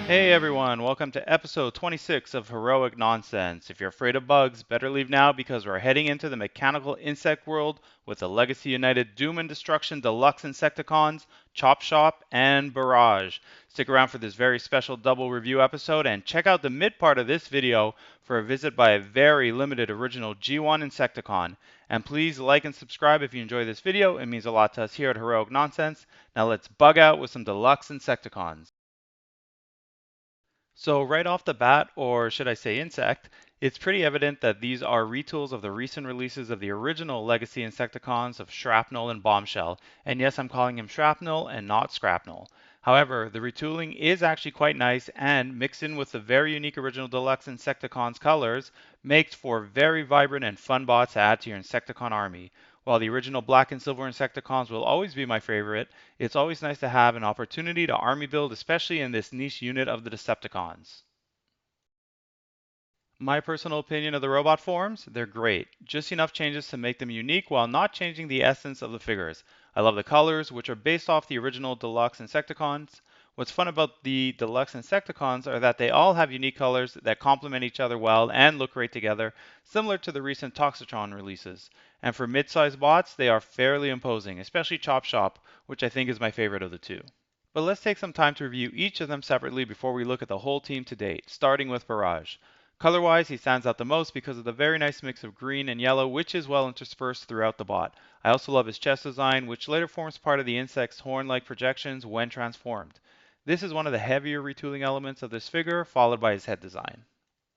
Hey everyone, welcome to episode 26 of Heroic Nonsense. If you're afraid of bugs, better leave now because we're heading into the mechanical insect world with the Legacy United Doom and Destruction Deluxe Insecticons, Chop Shop, and Barrage. Stick around for this very special double review episode and check out the mid part of this video for a visit by a very limited original G1 Insecticon. And please like and subscribe if you enjoy this video, it means a lot to us here at Heroic Nonsense. Now let's bug out with some Deluxe Insecticons. So right off the bat, or should I say insect, it's pretty evident that these are retools of the recent releases of the original Legacy Insecticons of Shrapnel and Bombshell. And yes, I'm calling him Shrapnel and not Scrapnel. However, the retooling is actually quite nice and mixed in with the very unique original Deluxe Insecticons colors makes for very vibrant and fun bots to add to your Insecticon army. While the original black and silver Insecticons will always be my favorite, it's always nice to have an opportunity to army build, especially in this niche unit of the Decepticons. My personal opinion of the robot forms, they're great. Just enough changes to make them unique while not changing the essence of the figures. I love the colors, which are based off the original Deluxe Insecticons. What's fun about the Deluxe Insecticons are that they all have unique colors that complement each other well and look great together, similar to the recent Toxitron releases. And for mid-sized bots, they are fairly imposing, especially Chop Shop, which I think is my favorite of the two. But let's take some time to review each of them separately before we look at the whole team to date, starting with Barrage. Color-wise, he stands out the most because of the very nice mix of green and yellow, which is well interspersed throughout the bot. I also love his chest design, which later forms part of the insect's horn-like projections when transformed. This is one of the heavier retooling elements of this figure, followed by his head design.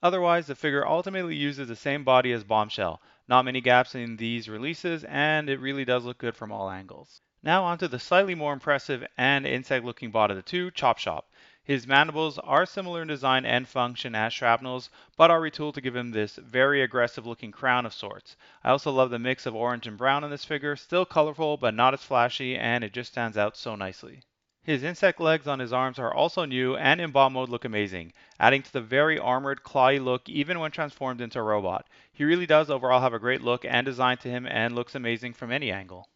Otherwise, the figure ultimately uses the same body as Bombshell. Not many gaps in these releases, and it really does look good from all angles. Now onto the slightly more impressive and insect-looking bot of the two, Chop Shop. His mandibles are similar in design and function as Shrapnel's, but are retooled to give him this very aggressive-looking crown of sorts. I also love the mix of orange and brown in this figure, still colorful but not as flashy, and it just stands out so nicely. His insect legs on his arms are also new and in bomb mode look amazing, adding to the very armored, clawy look even when transformed into a robot. He really does overall have a great look and design to him and looks amazing from any angle.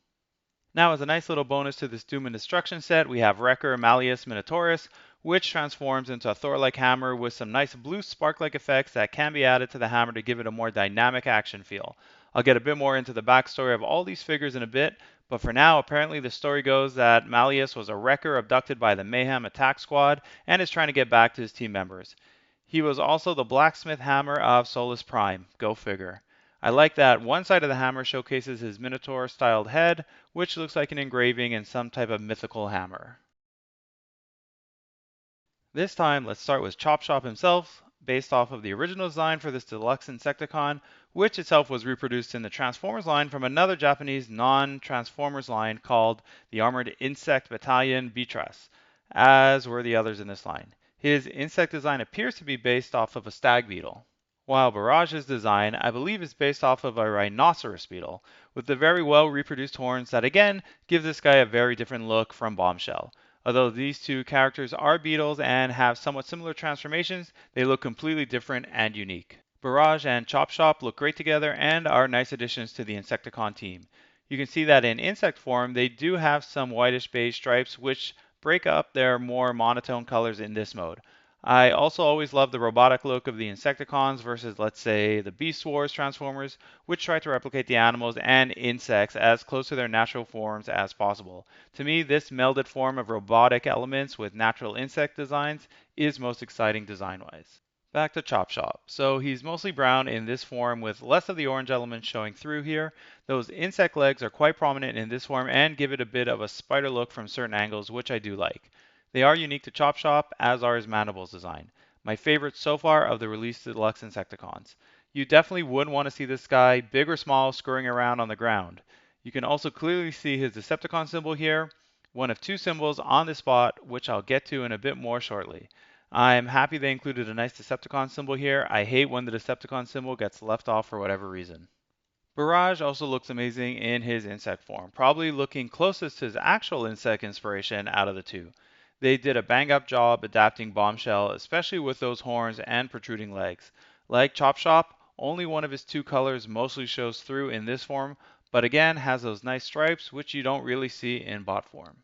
Now, as a nice little bonus to this Doom and Destruction set, we have Wrecker Malleus Minotaurus, which transforms into a Thor-like hammer with some nice blue spark-like effects that can be added to the hammer to give it a more dynamic action feel. I'll get a bit more into the backstory of all these figures in a bit, but for now, apparently the story goes that Malleus was a Wrecker abducted by the Mayhem attack squad and is trying to get back to his team members. He was also the blacksmith hammer of Solus Prime, go figure. I like that one side of the hammer showcases his Minotaur-styled head, which looks like an engraving in some type of mythical hammer. This time, let's start with Chop Shop himself, based off of the original design for this deluxe Insecticon, which itself was reproduced in the Transformers line from another Japanese non-Transformers line called the Armored Insect Battalion Beatrice, as were the others in this line. His insect design appears to be based off of a stag beetle, while Barrage's design, I believe, is based off of a rhinoceros beetle, with the very well reproduced horns that again give this guy a very different look from Bombshell. Although these two characters are beetles and have somewhat similar transformations, they look completely different and unique. Barrage and Chop Shop look great together and are nice additions to the Insecticon team. You can see that in insect form, they do have some whitish beige stripes which break up their more monotone colors in this mode. I also always love the robotic look of the Insecticons versus, let's say, the Beast Wars Transformers, which try to replicate the animals and insects as close to their natural forms as possible. To me, this melded form of robotic elements with natural insect designs is most exciting design-wise. Back to Chop Shop. So he's mostly brown in this form with less of the orange elements showing through here. Those insect legs are quite prominent in this form and give it a bit of a spider look from certain angles, which I do like. They are unique to Chop Shop, as are his mandibles design. My favorite so far of the released deluxe Insecticons. You definitely wouldn't want to see this guy, big or small, scurrying around on the ground. You can also clearly see his Decepticon symbol here, one of two symbols on this spot, which I'll get to in a bit more shortly. I'm happy they included a nice Decepticon symbol here. I hate when the Decepticon symbol gets left off for whatever reason. Barrage also looks amazing in his insect form, probably looking closest to his actual insect inspiration out of the two. They did a bang up job adapting Bombshell, especially with those horns and protruding legs. Like Chop Shop, only one of his two colors mostly shows through in this form, but again has those nice stripes which you don't really see in bot form.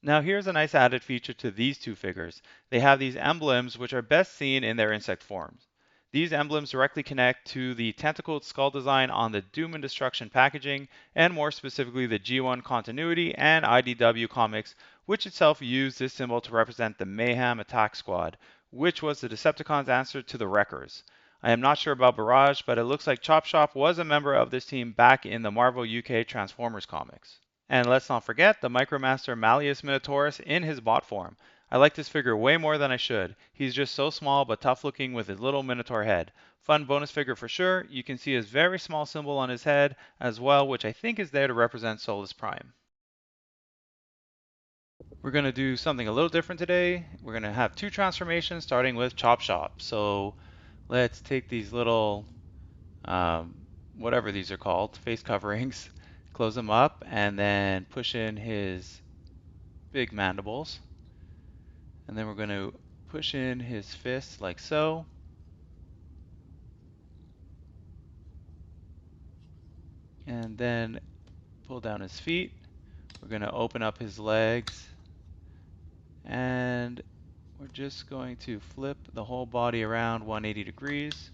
Now here's a nice added feature to these two figures. They have these emblems which are best seen in their insect forms. These emblems directly connect to the tentacled skull design on the Doom and Destruction packaging, and more specifically the G1 Continuity and IDW comics, which itself used this symbol to represent the Mayhem attack squad, which was the Decepticons' answer to the Wreckers. I am not sure about Barrage, but it looks like Chop Shop was a member of this team back in the Marvel UK Transformers comics. And let's not forget the Micromaster Malleus Minotaurus in his bot form. I like this figure way more than I should. He's just so small but tough looking with his little Minotaur head. Fun bonus figure for sure. You can see his very small symbol on his head as well, which I think is there to represent Solus Prime. We're going to do something a little different today. We're going to have two transformations starting with Chop Shop. So let's take these little, whatever these are called, face coverings, close them up, and then push in his big mandibles. And then we're going to push in his fists like so. And then pull down his feet. We're going to open up his legs. And we're just going to flip the whole body around 180 degrees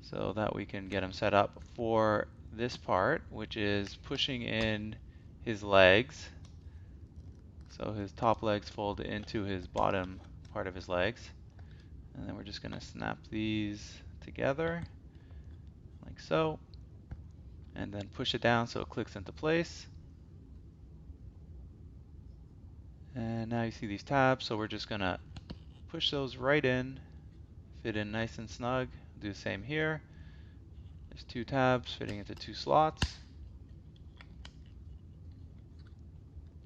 so that we can get him set up for this part, which is pushing in his legs. So his top legs fold into his bottom part of his legs. And then we're just going to snap these together like so. And then push it down so it clicks into place. And now you see these tabs, so we're just going to push those right in, fit in nice and snug. Do the same here. There's two tabs fitting into two slots.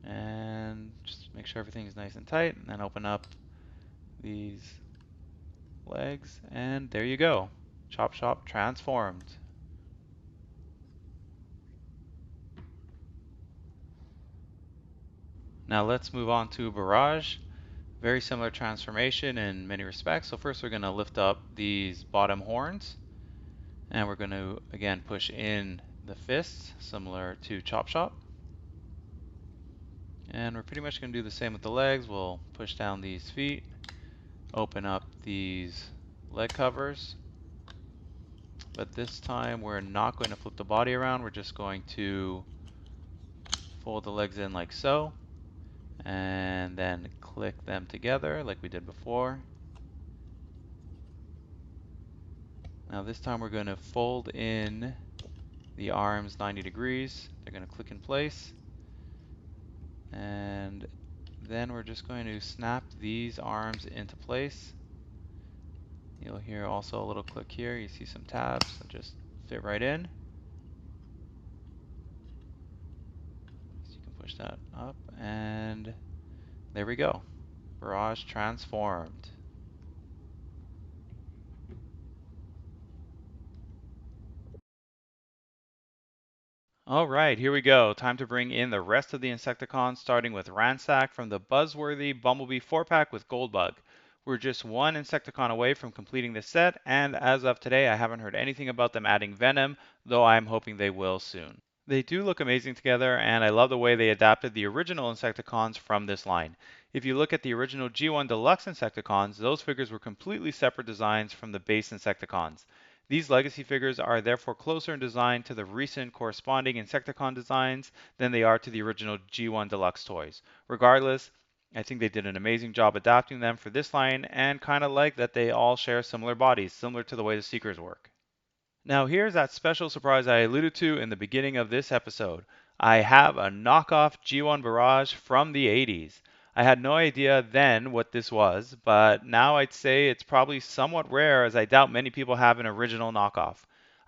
And just make sure everything is nice and tight, and then open up these legs, and there you go. Chop Shop transformed. Now let's move on to Barrage. Very similar transformation in many respects. So first we're going to lift up these bottom horns, and we're going to again push in the fists, similar to Chop Shop. And we're pretty much going to do the same with the legs. We'll push down these feet, open up these leg covers, but this time we're not going to flip the body around. We're just going to fold the legs in like so, and then click them together like we did before. Now this time we're going to fold in the arms 90 degrees. They're going to click in place. And then we're just going to snap these arms into place. You'll hear also a little click here. You see some tabs that just fit right in. So you can push that up, and there we go. Barrage transformed. Alright, here we go. Time to bring in the rest of the Insecticons, starting with Ransack from the buzzworthy Bumblebee 4-pack with Goldbug. We're just one Insecticon away from completing this set, and as of today I haven't heard anything about them adding Venom, though I'm hoping they will soon. They do look amazing together, and I love the way they adapted the original Insecticons from this line. If you look at the original G1 Deluxe Insecticons, those figures were completely separate designs from the base Insecticons. These legacy figures are therefore closer in design to the recent corresponding Insecticon designs than they are to the original G1 Deluxe toys. Regardless, I think they did an amazing job adapting them for this line, and kind of like that they all share similar bodies, similar to the way the Seekers work. Now here's that special surprise I alluded to in the beginning of this episode. I have a knockoff G1 Barrage from the 80s. I had no idea then what this was, but now I'd say it's probably somewhat rare, as I doubt many people have an original knockoff.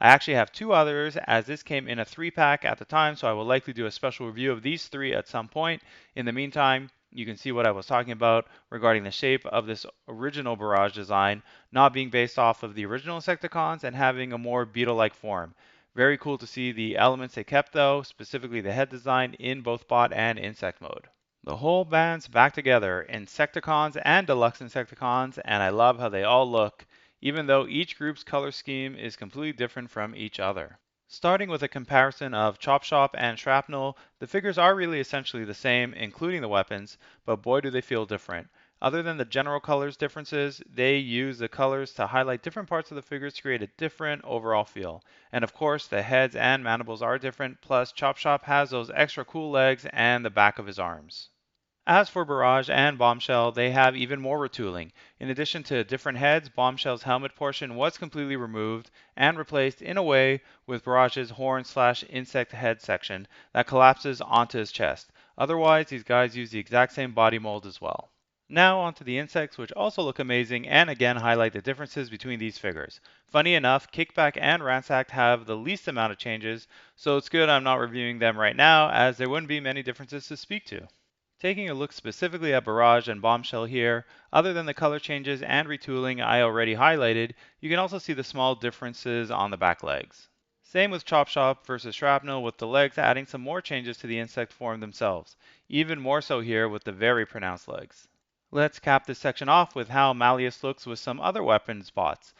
I actually have two others, as this came in a 3-pack at the time, so I will likely do a special review of these three at some point. In the meantime, you can see what I was talking about regarding the shape of this original Barrage design not being based off of the original Insecticons and having a more beetle-like form. Very cool to see the elements they kept though, specifically the head design in both bot and insect mode. The whole band's back together, Insecticons and Deluxe Insecticons, and I love how they all look, even though each group's color scheme is completely different from each other. Starting with a comparison of Chop Shop and Shrapnel, the figures are really essentially the same, including the weapons, but boy do they feel different. Other than the general colors differences, they use the colors to highlight different parts of the figures to create a different overall feel. And of course, the heads and mandibles are different, plus Chop Shop has those extra cool legs and the back of his arms. As for Barrage and Bombshell, they have even more retooling. In addition to different heads, Bombshell's helmet portion was completely removed and replaced in a way with Barrage's horn/insect head section that collapses onto his chest. Otherwise, these guys use the exact same body mold as well. Now onto the insects, which also look amazing and again highlight the differences between these figures. Funny enough, Kickback and Ransacked have the least amount of changes, so it's good I'm not reviewing them right now as there wouldn't be many differences to speak to. Taking a look specifically at Barrage and Bombshell here, other than the color changes and retooling I already highlighted, you can also see the small differences on the back legs. Same with Chop Shop versus Shrapnel, with the legs adding some more changes to the insect form themselves, even more so here with the very pronounced legs. Let's cap this section off with how Malleus looks with some other weapons bots.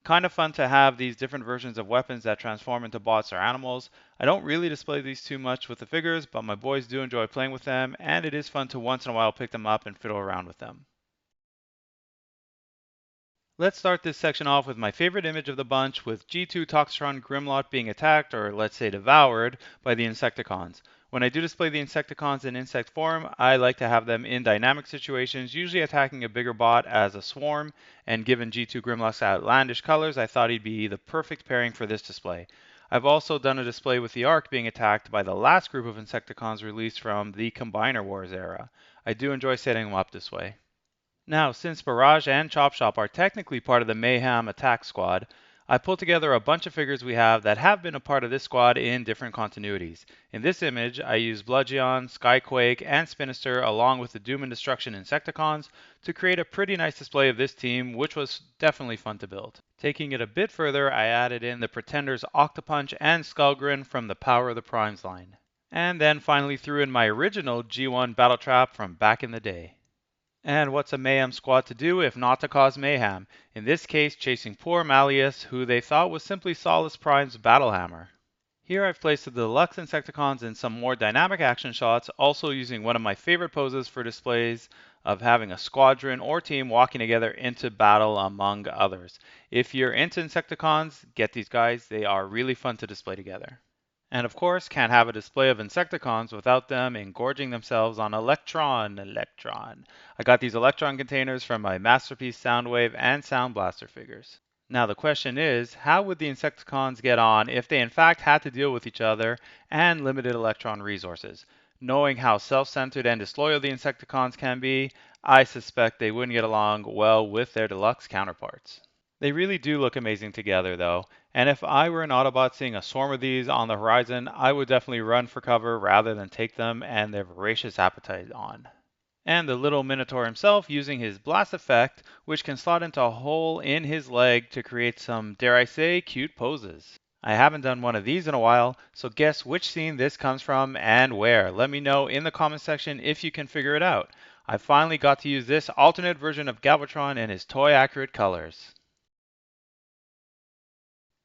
Kind of fun to have these different versions of weapons that transform into bots or animals. I don't really display these too much with the figures, but my boys do enjoy playing with them, and it is fun to once in a while pick them up and fiddle around with them. Let's start this section off with my favorite image of the bunch, with G2 Toxtron Grimlock being attacked, or let's say devoured, by the Insecticons. When I do display the Insecticons in insect form, I like to have them in dynamic situations, usually attacking a bigger bot as a swarm, and given G2 Grimlock's outlandish colors, I thought he'd be the perfect pairing for this display. I've also done a display with the Ark being attacked by the last group of Insecticons released from the Combiner Wars era. I do enjoy setting them up this way. Now, since Barrage and Chop Shop are technically part of the Mayhem attack squad, I pulled together a bunch of figures we have that have been a part of this squad in different continuities. In this image, I used Bludgeon, Skyquake, and Spinister along with the Doom and Destruction Insecticons to create a pretty nice display of this team, which was definitely fun to build. Taking it a bit further, I added in the Pretenders Octopunch and Skullgrin from the Power of the Primes line. And then finally threw in my original G1 Battle Trap from back in the day. And what's a Mayhem squad to do if not to cause mayhem? In this case, chasing poor Malleus, who they thought was simply Solus Prime's Battlehammer. Here I've placed the deluxe Insecticons in some more dynamic action shots, also using one of my favorite poses for displays of having a squadron or team walking together into battle among others. If you're into Insecticons, get these guys, they are really fun to display together. And of course, can't have a display of Insecticons without them engorging themselves on Electron. I got these Electron containers from my Masterpiece Soundwave and Sound Blaster figures. Now the question is, how would the Insecticons get on if they in fact had to deal with each other and limited Electron resources? Knowing how self-centered and disloyal the Insecticons can be, I suspect they wouldn't get along well with their deluxe counterparts. They really do look amazing together though, and if I were an Autobot seeing a swarm of these on the horizon, I would definitely run for cover rather than take them and their voracious appetite on. And the little Minotaur himself using his blast effect, which can slot into a hole in his leg to create some, dare I say, cute poses. I haven't done one of these in a while, so guess which scene this comes from and where. Let me know in the comment section if you can figure it out. I finally got to use this alternate version of Galvatron in his toy-accurate colors.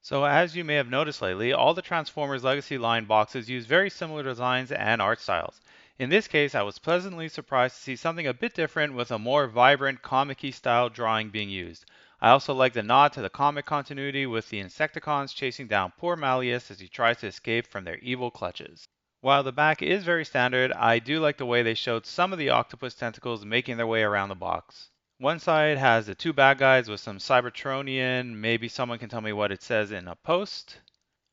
So as you may have noticed lately, all the Transformers Legacy line boxes use very similar designs and art styles. In this case, I was pleasantly surprised to see something a bit different with a more vibrant comic-y style drawing being used. I also like the nod to the comic continuity with the Insecticons chasing down poor Malleus as he tries to escape from their evil clutches. While the back is very standard, I do like the way they showed some of the octopus tentacles making their way around the box. One side has the two bad guys with some Cybertronian, maybe someone can tell me what it says in a post,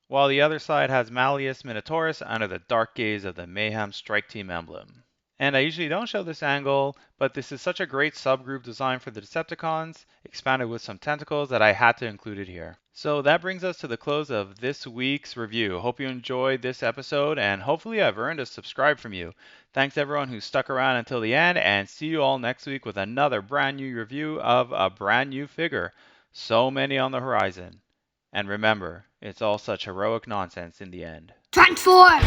while the other side has Malleus Minotaurus under the dark gaze of the Mayhem Strike Team emblem. And I usually don't show this angle, but this is such a great subgroup design for the Decepticons, expanded with some tentacles, that I had to include it here. So that brings us to the close of this week's review. Hope you enjoyed this episode, and hopefully I've earned a subscribe from you. Thanks everyone who stuck around until the end, and see you all next week with another brand new review of a brand new figure. So many on the horizon. And remember, it's all such heroic nonsense in the end. Transform!